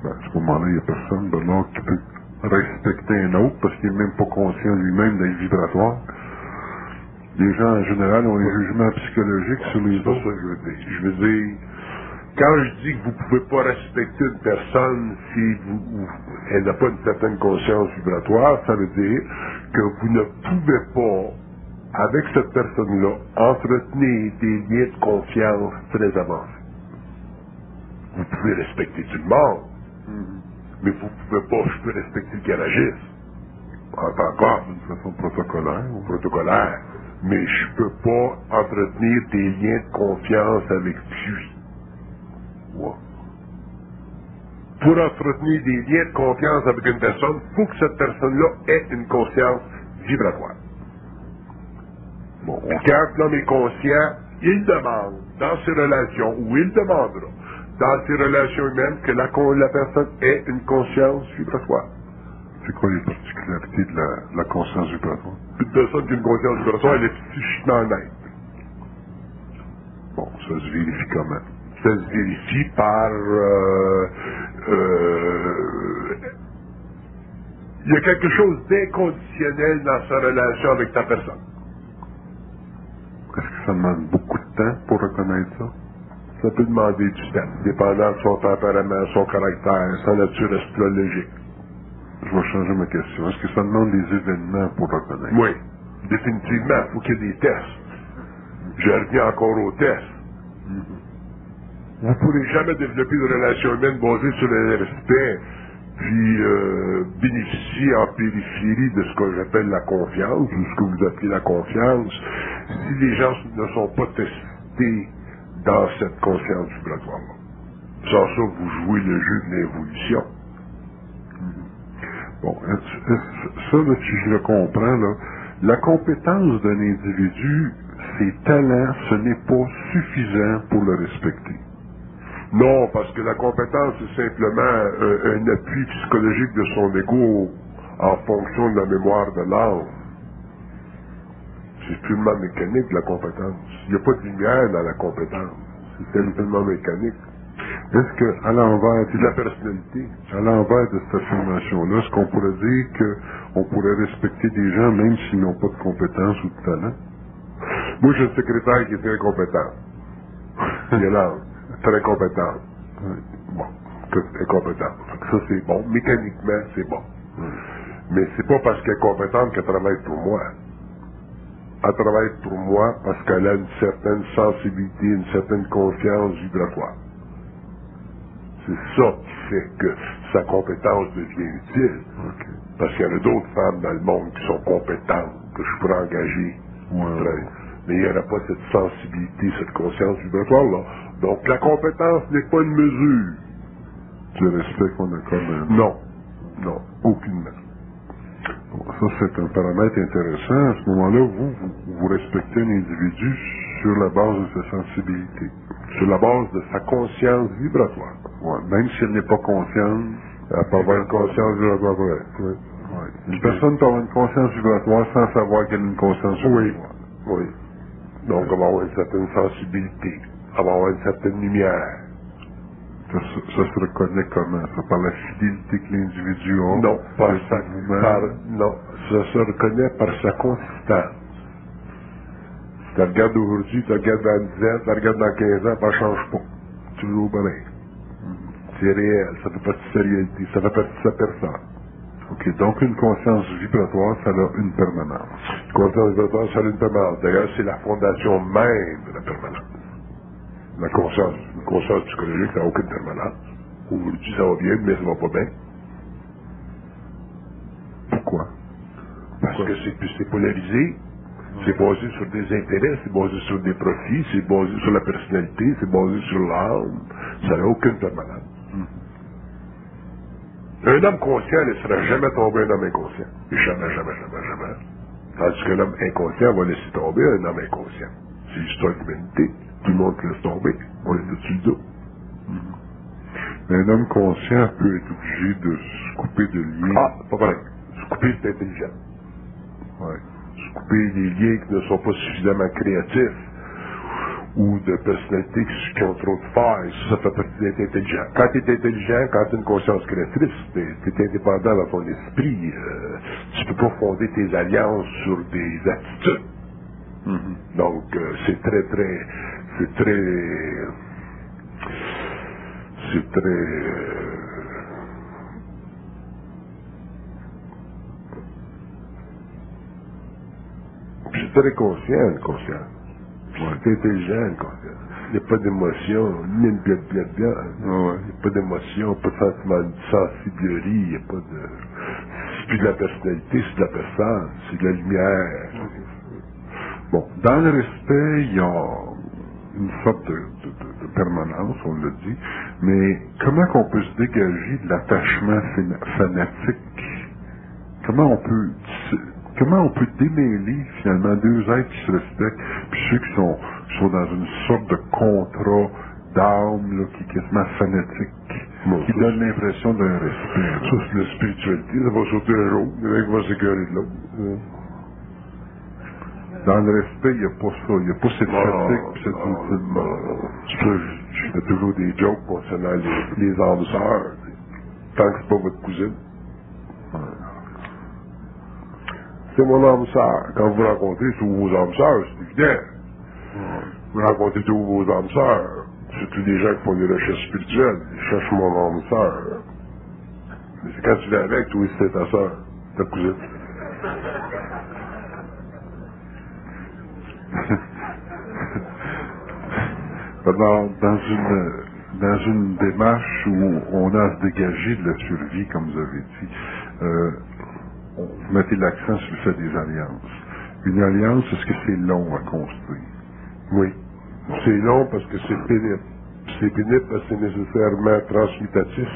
Ben, à ce moment-là, il n'y a personne de l'autre qui peut respecter un autre parce qu'il n'est même pas conscient lui-même d'être vibratoire. Les gens, en général, ont un jugement psychologique sur les autres. C'est ça que je veux dire. Je veux dire, quand je dis que vous ne pouvez pas respecter une personne si elle n'a pas une certaine conscience vibratoire, ça veut dire que vous ne pouvez pas, avec cette personne-là, entretenir des liens de confiance très avancés. Vous pouvez respecter tout le monde, mais vous ne pouvez pas, je peux respecter le garagiste. Encore D'une façon protocolaire. protocolaire, mais je ne peux pas entretenir des liens de confiance avec lui. Wow. Pour entretenir des liens de confiance avec une personne, il faut que cette personne-là ait une conscience vibratoire. Bon, quand l'homme est conscient, il demande dans ses relations, ou il demandera dans ses relations humaines que la personne ait une conscience vibratoire. C'est quoi les particularités de la conscience vibratoire? Une personne qui a une conscience vibratoire, elle est psychiquement nette. Bon, ça se vérifie comment? Ça se vérifie par il y a quelque chose d'inconditionnel dans sa relation avec ta personne. Est-ce que ça demande beaucoup de temps pour reconnaître ça? Ça peut demander du temps, dépendant de son tempérament, son caractère, sa nature astrologique. Je vais changer ma question. Est-ce que ça demande des événements pour reconnaître? Oui, définitivement. Il faut qu'il y ait des tests. Je reviens encore aux tests. Vous ne pourrez jamais développer une relation humaine basée sur le respect, puis bénéficier en périphérie de ce que j'appelle la confiance, ou ce que vous appelez la confiance, si les gens ne sont pas testés dans cette conscience vibratoire. Sans ça, vous jouez le jeu de l'involution. Bon, ça, là, si je le comprends, là, la compétence d'un individu, ses talents, ce n'est pas suffisant pour le respecter. Non, parce que la compétence, c'est simplement un appui psychologique de son ego en fonction de la mémoire de l'âme. C'est purement mécanique, la compétence. Il n'y a pas de lumière dans la compétence. C'est tellement mécanique. Est-ce que, à l'envers, C'est de la personnalité. à l'envers de cette affirmation-là, est-ce qu'on pourrait dire qu'on pourrait respecter des gens même s'ils n'ont pas de compétences ou de talent? Moi, j'ai un secrétaire qui est très compétent. Il est là, très compétent. Oui. Bon, très compétent. Ça, c'est bon. Mécaniquement, c'est bon. Mais c'est pas parce qu'elle est compétente qu'elle travaille pour moi. Elle travaille pour moi parce qu'elle a une certaine sensibilité, une certaine confiance vibratoire. C'est ça qui fait que sa compétence devient utile. OK. Parce qu'il y en a d'autres femmes dans le monde qui sont compétentes, que je pourrais engager. Ouais. Mais il n'y en a pas cette sensibilité, cette conscience vibratoire-là. Donc la compétence n'est pas une mesure. Du respect qu'on accorde à Non. Non, aucunement. Bon, ça, c'est un paramètre intéressant. À ce moment-là, vous respectez un individu sur la base de sa sensibilité. Sur la base de sa conscience vibratoire. Ouais. Même si elle n'est pas consciente. Elle peut avoir une conscience vibratoire vraie. Oui. Ouais. Une personne peut avoir une conscience vibratoire sans savoir qu'elle a une conscience vibratoire. Oui. Donc, elle va avoir une certaine sensibilité. Elle va avoir une certaine lumière. Ça se reconnaît comment? Ça par la fidélité que l'individu a? Non, non, ça se reconnaît par sa consistance. Tu la regardes aujourd'hui, tu la regardes dans 10 ans, tu la regardes dans 15 ans, ça ne change pas. Toujours pareil. C'est réel, ça fait partie de sa réalité, ça fait partie de sa personne. OK, donc une conscience vibratoire, ça a une permanence. Une conscience vibratoire, ça a une permanence. D'ailleurs, c'est la fondation même de la permanence. La conscience, une conscience psychologique, ça n'a aucune permanence. Aujourd'hui, ça va bien, mais ça va pas bien. Pourquoi? Parce que c'est polarisé. C'est basé sur des intérêts, c'est basé sur des profits, c'est basé sur la personnalité, c'est basé sur l'âme. Ça n'a aucune permanence. Un homme conscient ne laissera jamais tomber un homme inconscient. Jamais, jamais, jamais, jamais. Tandis qu'un homme inconscient va laisser tomber un homme inconscient. C'est l'histoire de l'humanité. Tout le monde laisse tomber. On est dessus le dos. Mais un homme conscient peut être obligé de se couper de liens. Ah, pas vrai. Se couper, c'est intelligent. Ouais. Se couper des liens qui ne sont pas suffisamment créatifs ou de personnalités qui ont trop de failles, ça fait partie d'être intelligent. Quand tu es intelligent, quand tu as une conscience créatrice, tu es indépendant dans ton esprit, tu peux pas fonder tes alliances sur des attitudes. Donc, c'est très, conscient, le conscient. C'est intelligent, le conscient. Il n'y a pas d'émotion, ni une bien. Il n'y a pas d'émotion, pas de sentiment de sensibilité, il n'y a pas de... C'est plus de la personnalité, c'est de la personne, c'est de la lumière. Bon, dans le respect, il y a une sorte de permanence, on l'a dit, mais comment qu'on peut se dégager de l'attachement fanatique? Comment on peut démêler finalement deux êtres qui se respectent, puis ceux qui sont dans une sorte de contrat d'âme là, qui est quasiment fanatique, qui donne l'impression d'un respect? Ça, c'est la spiritualité, ça va sauter un jour, il y en a qui va s'écœurer de l'autre. Dans le respect, il n'y a pas ça, il n'y a pas cette fatigue, puis Je fais toujours des jokes concernant les âmes sœurs, tant que c'est pas votre cousine. C'est mon âme sœur. Quand vous rencontrez tous vos âmes sœurs, c'est évident. Vous rencontrez tous vos âmes sœurs. Surtout des gens qui font des recherches spirituelles. Ils cherchent mon âme sœur. Mais c'est quand tu l'as avec, toi, c'est ta sœur, ta cousine. Dans une démarche où on a à se dégager de la survie, comme vous avez dit, vous mettez l'accent sur le fait des alliances. Une alliance, est-ce que c'est long à construire? Oui. C'est long parce que c'est pénible. C'est pénible parce que c'est nécessairement transmutatif.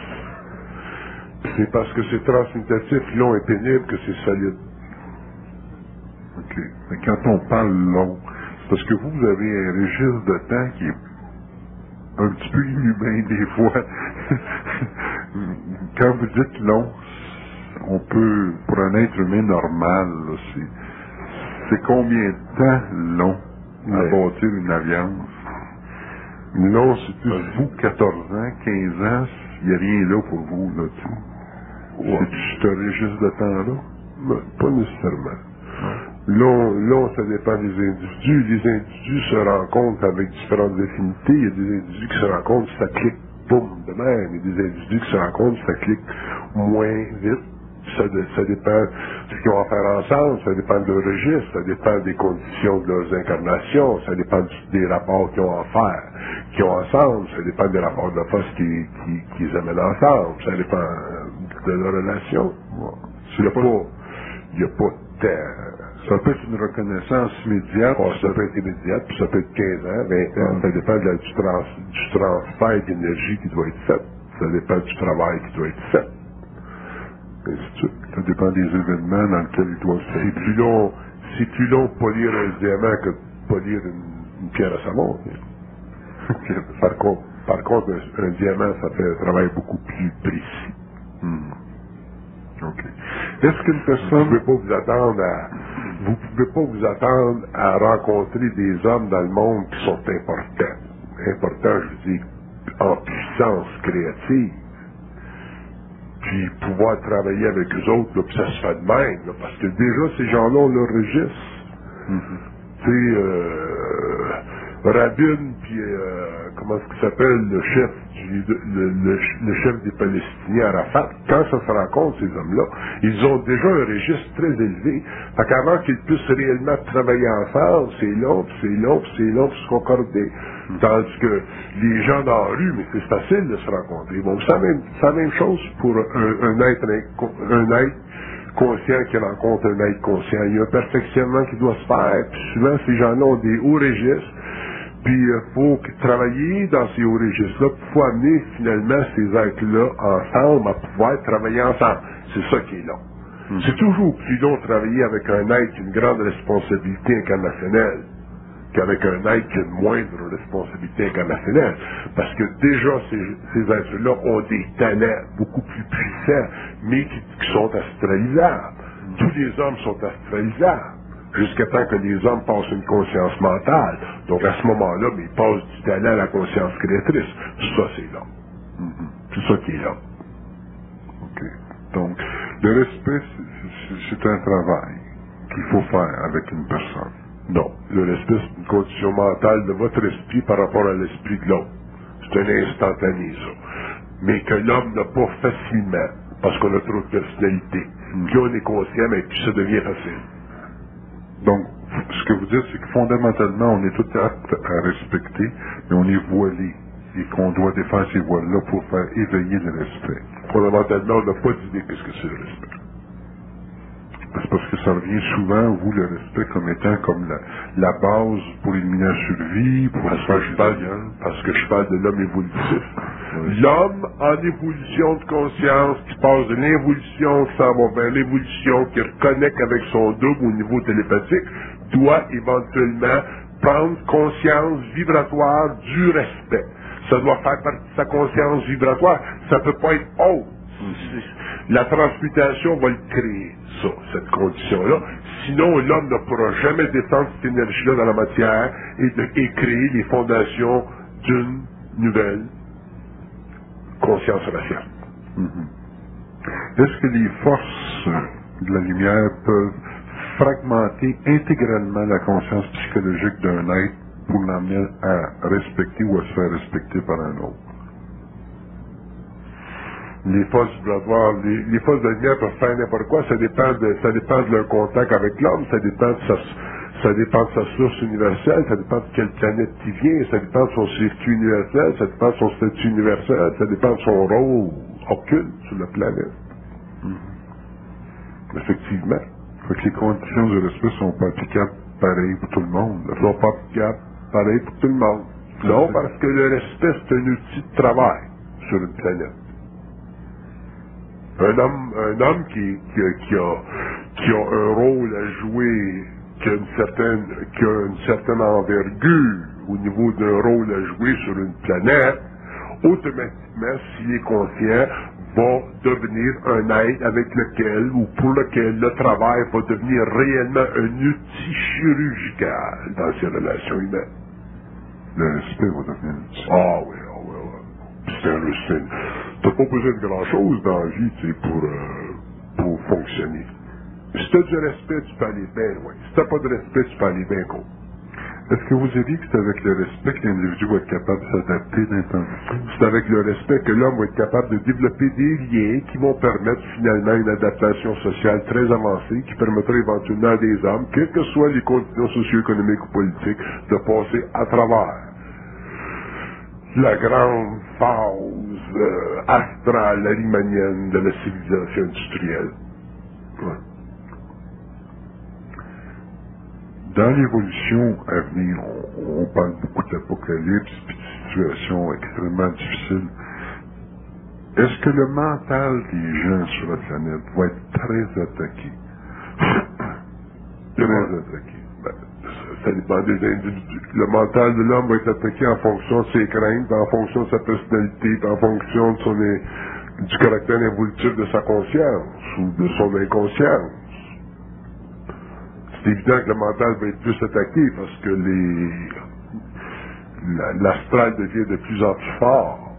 C'est parce que c'est transmutatif, long et pénible que c'est solide. OK. Mais quand on parle long, c'est parce que vous avez un registre de temps qui est un petit peu inhumain des fois. Quand vous dites long, on peut, pour un être humain normal, là, C'est combien de temps long à bâtir une alliance? Non, c'est plus... Vous, 14 ans, 15 ans, il n'y a rien là pour vous, là, tu sais. Ouais. C'est ce registre de temps-là? Ben, pas nécessairement. Là, ça dépend des individus. Les individus se rencontrent avec différentes affinités. Il y a des individus qui se rencontrent, ça clique, boum, de même. Il y a des individus qui se rencontrent, ça clique moins vite. Ça dépend de ce qu'ils vont faire ensemble, ça dépend de leur registre, ça dépend des conditions de leurs incarnations, ça dépend des rapports qu'ils ont à faire, qu'ils ont ensemble, ça dépend des rapports de force qu'ils amènent ensemble, ça dépend de leur relation. Il n'y a pas de... Ça peut être une reconnaissance immédiate. Ça peut être immédiat, puis ça peut être 15 ans, 20 ans, ça dépend du transfert d'énergie qui doit être fait, ça dépend du travail qui doit être fait. Ça dépend des événements dans lesquels ils doivent se faire. C'est plus long de polir un diamant que de polir une pierre à savon. Par contre, un diamant, ça fait un travail beaucoup plus précis. OK. Est-ce qu'une personne... Vous pouvez pas vous attendre à rencontrer des hommes dans le monde qui sont importants. Importants, je veux dire, en puissance créative. Puis pouvoir travailler avec eux autres, là, puis ça se fait de même, là, parce que déjà, ces gens-là ont leur registre. Tu sais, Rabin, puis comment est-ce qu'il s'appelle, le chef des Palestiniens, Arafat, quand ça se rencontre, ces hommes-là, ils ont déjà un registre très élevé. Fait qu'avant qu'ils puissent réellement travailler ensemble, c'est long, puis c'est long, puis c'est long, puis se concorder. Tandis que les gens dans la rue, mais c'est facile de se rencontrer. Bon, c'est la même chose pour un être conscient qui rencontre un être conscient. Il y a un perfectionnement qui doit se faire. Puis souvent, ces gens-là ont des hauts registres. Puis il faut travailler dans ces hauts registres-là pour amener finalement ces êtres-là ensemble à pouvoir travailler ensemble. C'est ça qui est long. C'est toujours plus long de travailler avec un être qui a une grande responsabilité incarnationnelle qu'avec un être qui a une moindre responsabilité incarnationnelle. Parce que déjà, ces êtres-là ont des talents beaucoup plus puissants, mais qui sont astralisables. Tous les hommes sont astralisables, jusqu'à temps que les hommes passent une conscience mentale. Donc à ce moment-là, ils passent du talent à la conscience créatrice. Tout ça, c'est là. C'est ça qui est là. OK. Donc, le respect, c'est un travail qu'il faut faire avec une personne. Non. Le respect, c'est une condition mentale de votre esprit par rapport à l'esprit de l'autre. C'est un instantané, ça. Mais que l'homme n'a pas facilement, parce qu'on a trop de personnalité. Puis on est conscient, mais puis ça devient facile. Donc, ce que vous dites, c'est que fondamentalement, on est tout apte à respecter, mais on est voilé. Et qu'on doit défaire ces voiles-là pour faire éveiller le respect. Fondamentalement, on n'a pas d'idée qu'est-ce que c'est le respect. C'est parce que ça revient souvent, vous, le respect, comme étant comme la base pour éliminer la survie, pour parce que je parle de l'homme évolutif. Oui. L'homme en évolution de conscience, qui passe de l'évolution, qui s'en va vers l'évolution, qui reconnecte avec son double au niveau télépathique, doit éventuellement prendre conscience vibratoire du respect. Ça doit faire partie de sa conscience vibratoire. Ça peut pas être autre. La transmutation va le créer, ça, cette condition-là. Sinon, l'homme ne pourra jamais descendre cette énergie-là dans la matière et créer les fondations d'une nouvelle conscience raciale. Est-ce que les forces de la lumière peuvent fragmenter intégralement la conscience psychologique d'un être pour l'amener à respecter ou à se faire respecter par un autre? Les forces vibratoires, les forces de la lumière peuvent faire n'importe quoi, ça dépend de leur contact avec l'homme, ça dépend de sa source universelle, ça dépend de quelle planète il vient, ça dépend de son circuit universel, ça dépend de son statut universel, ça dépend de son rôle occulte sur la planète. Effectivement. Fait que les conditions de respect sont pas applicables pareil pour tout le monde. Elles sont pas applicables pareil pour tout le monde. Non, parce que le respect, c'est un outil de travail sur une planète. Un homme qui a un rôle à jouer, qui a une certaine envergure au niveau d'un rôle à jouer sur une planète, automatiquement, s'il est conscient, va devenir un être avec lequel ou pour lequel le travail va devenir réellement un outil chirurgical dans ses relations humaines. Le respect va devenir un outil. Ah oui, ah oui, oui. C'est un respect. T'as pas besoin de grand-chose dans la vie, tu sais, pour fonctionner. Si t'as du respect, tu peux aller bien loin. Si t'as pas de respect, tu peux aller bien gros. Est-ce que vous avez dit que c'est avec le respect que l'individu va être capable de s'adapter d'un temps? C'est avec le respect que l'homme va être capable de développer des liens qui vont permettre finalement une adaptation sociale très avancée qui permettra éventuellement à des hommes, quelles que soient les conditions socio-économiques ou politiques, de passer à travers la grande phase astrale alimanienne de la civilisation industrielle. Ouais. Dans l'évolution à venir, on parle beaucoup d'apocalypse et de situations extrêmement difficiles. Est-ce que le mental des gens sur la planète va être très attaqué? Très attaqué. Ben, ça dépend des individus. Le mental de l'homme va être attaqué en fonction de ses craintes, en fonction de sa personnalité, en fonction de du caractère évolutif de sa conscience ou de son inconscience. C'est évident que le mental va être plus attaqué parce que l'astral devient de plus en plus fort.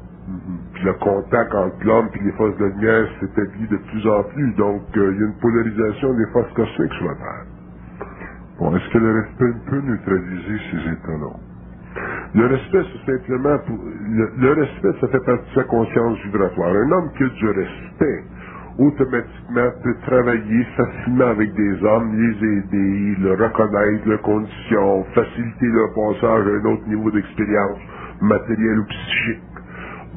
Puis le contact entre l'homme et les forces de lumière s'établit de plus en plus. Donc, il y a une polarisation des forces cosmiques sur la Terre. Bon, est-ce que le respect peut neutraliser ces états-là? Le respect, c'est simplement le respect, ça fait partie de sa conscience vibratoire. Un homme qui a du respect, automatiquement peut travailler facilement avec des hommes, les aider, le reconnaître, leurs conditions, faciliter leur passage à un autre niveau d'expérience, matériel ou psychique.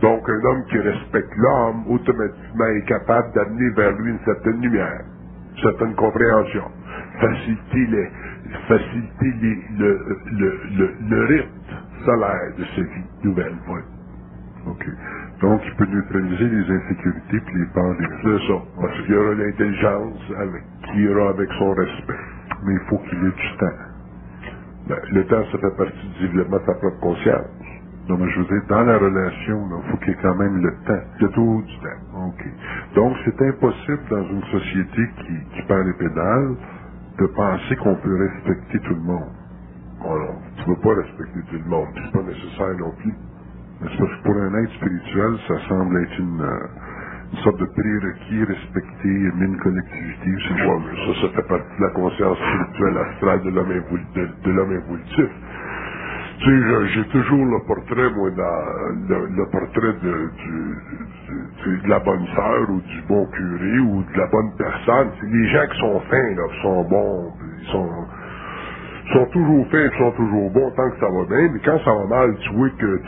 Donc, un homme qui respecte l'homme, automatiquement est capable d'amener vers lui une certaine lumière, une certaine compréhension, faciliter le rythme solaire de sa vie nouvelle. Ouais. OK. Donc, il peut neutraliser les insécurités puis les peurs des gens. C'est ça. Parce qu'il y aura l'intelligence qui ira avec son respect. Mais il faut qu'il ait du temps. Ben, le temps, ça fait partie du développement de sa propre conscience. Non, mais je veux dire, dans la relation, il faut qu'il y ait quand même le temps. Il y a tout du temps. OK. Donc, c'est impossible dans une société qui perd les pédales de penser qu'on peut respecter tout le monde. Bon, non, tu ne peux pas respecter tout le monde. C'est pas nécessaire non plus. C'est parce que pour un être spirituel, ça semble être une sorte de prérequis, respecter, aimer une collectivité. Ouais, mais ça fait partie de la conscience spirituelle astrale de l'homme évolutif. Tu sais, j'ai toujours le portrait, moi, le portrait de la bonne sœur ou du bon curé ou de la bonne personne. C'est les gens qui sont fins, là, qui sont bons, ils sont toujours fins, ils sont toujours bons tant que ça va bien, mais quand ça va mal, tu vois que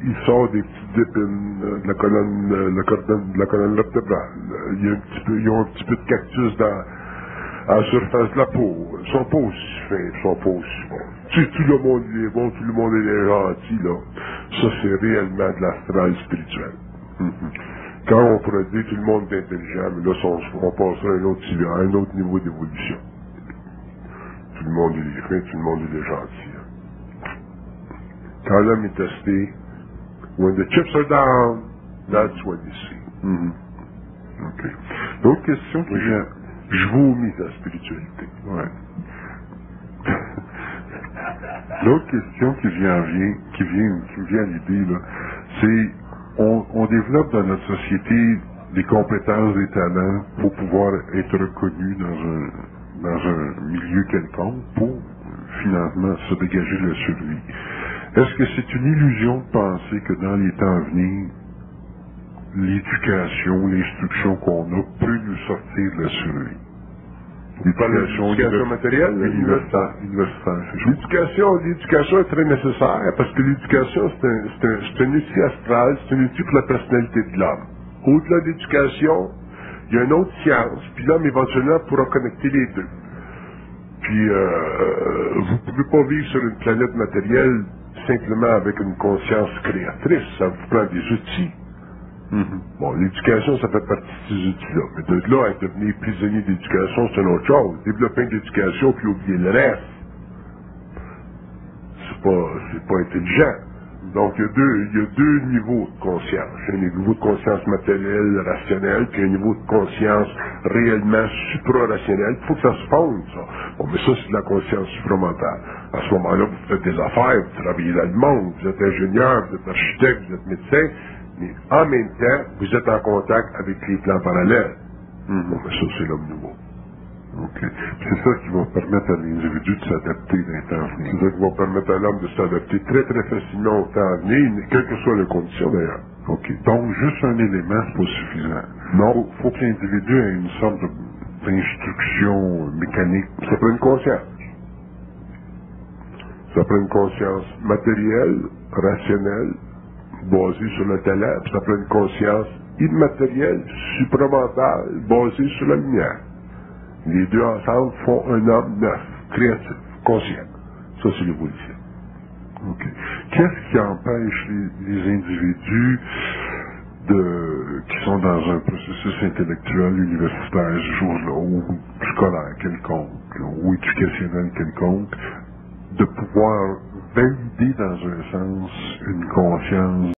il sort des petites épines de la colonne vertébrale. Ils ont un petit peu de cactus à la surface de la peau. Ils sont pas aussi fins, ils sont pas aussi bons. Tu sais, tout le monde est bon, tout le monde est gentil, là. Ça, c'est réellement de l'astral spirituel. Quand on pourrait dire tout le monde est intelligent, mais là, on passerait à un autre niveau d'évolution. Tout le monde est fin, tout le monde est gentil. Quand l'homme est testé, when the chips are down, that's what you see. OK. L'autre question qui vient... Je vomis la spiritualité. Ouais. L'autre question qui me vient à l'idée, là, c'est on développe dans notre société des compétences, des talents pour pouvoir être reconnu dans un milieu quelconque pour finalement se dégager de la survie. Est-ce que c'est une illusion de penser que dans les temps à venir, l'éducation, l'instruction qu'on a peut nous sortir de la survie? L'éducation matérielle, universitaire. L'éducation est très nécessaire parce que l'éducation, c'est un outil astral, c'est un outil pour la personnalité de l'homme. Au-delà de l'éducation, il y a une autre science, puis l'homme éventuellement pourra connecter les deux. Puis, vous ne pouvez pas vivre sur une planète matérielle simplement avec une conscience créatrice, ça vous prend des outils. Bon, l'éducation, ça fait partie de ces outils-là. Mais de là à devenir prisonnier d'éducation, c'est une autre chose. Développer de l'éducation puis oublier le reste, c'est pas intelligent. Donc, il y a deux niveaux de conscience. Il y a un niveau de conscience matérielle, rationnelle, puis un niveau de conscience réellement supra-rationnelle. Il faut que ça se fonde, ça. Bon, mais ça, c'est de la conscience supramentale. À ce moment-là, vous faites des affaires, vous travaillez dans le monde, vous êtes ingénieur, vous êtes architecte, vous êtes médecin, mais en même temps, vous êtes en contact avec les plans parallèles. Bon, mais ça, c'est l'homme nouveau. OK. C'est ça qui va permettre à l'individu de s'adapter dans les temps à venir. C'est ça qui va permettre à l'homme de s'adapter très, très facilement au temps à venir, quelles que soient les conditions d'ailleurs. OK. Donc, juste un élément, c'est pas suffisant. Non. Faut que l'individu ait une sorte d'instruction mécanique. Ça prend une conscience. Ça prend une conscience matérielle, rationnelle, basée sur le talent, puis ça prend une conscience immatérielle, supramentale, basée sur la lumière. Les deux ensemble font un homme neuf, créatif, conscient. Ça, c'est l'évolution. OK. Qu'est-ce qui empêche les individus qui sont dans un processus intellectuel universitaire ce jour-là, ou scolaire quelconque, ou éducationnel quelconque, de pouvoir valider dans un sens une conscience